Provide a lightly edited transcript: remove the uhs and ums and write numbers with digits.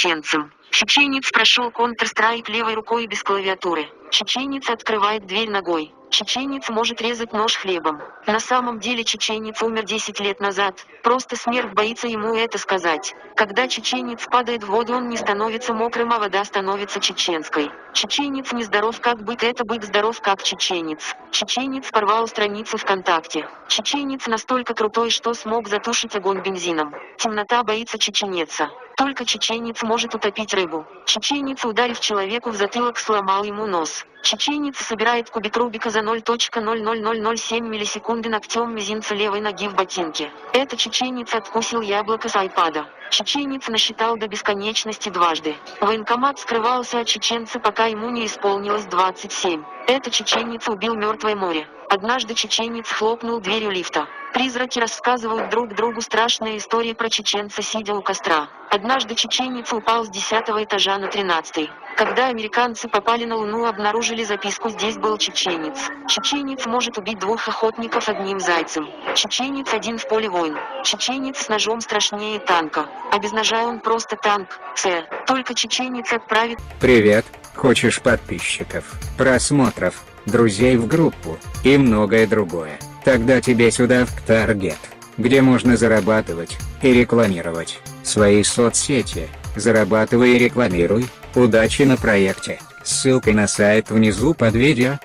чеченцем. Чеченец прошел Counter-Strike левой рукой без клавиатуры. Чеченец открывает дверь ногой. Чеченец может резать нож хлебом. На самом деле чеченец умер 10 лет назад, просто смерть боится ему это сказать. Когда чеченец падает в воду, он не становится мокрым, а вода становится чеченской. Чеченец не здоров как бык, это бык здоров как чеченец. Чеченец порвал страницу ВКонтакте. Чеченец настолько крутой, что смог затушить огонь бензином. Темнота боится чеченеца. Только чеченец может утопить рыбу. Чеченец, ударив человеку в затылок, сломал ему нос. Чеченец собирает кубик Рубика за 0,00007 миллисекунды ногтем мизинца левой ноги в ботинке. Это чеченец откусил яблоко с айпада. Чеченец насчитал до бесконечности дважды. Военкомат скрывался от чеченца, пока ему не исполнилось 27. Это чеченец убил мертвое море. Однажды чеченец хлопнул дверью лифта. Призраки рассказывают друг другу страшные истории про чеченца, сидя у костра. Однажды чеченец упал с 10-го этажа на 13-й. Когда американцы попали на Луну, обнаружили записку «Здесь был чеченец». Чеченец может убить 2 охотников одним зайцем. Чеченец один в поле воин. Чеченец с ножом страшнее танка. А без ножа он просто танк. Только чеченец отправит... Привет, хочешь подписчиков, просмотров, друзей в группу и многое другое? Тогда тебе сюда в Target, где можно зарабатывать и рекламировать свои соцсети. Зарабатывай и рекламируй. Удачи на проекте. Ссылка на сайт внизу под видео.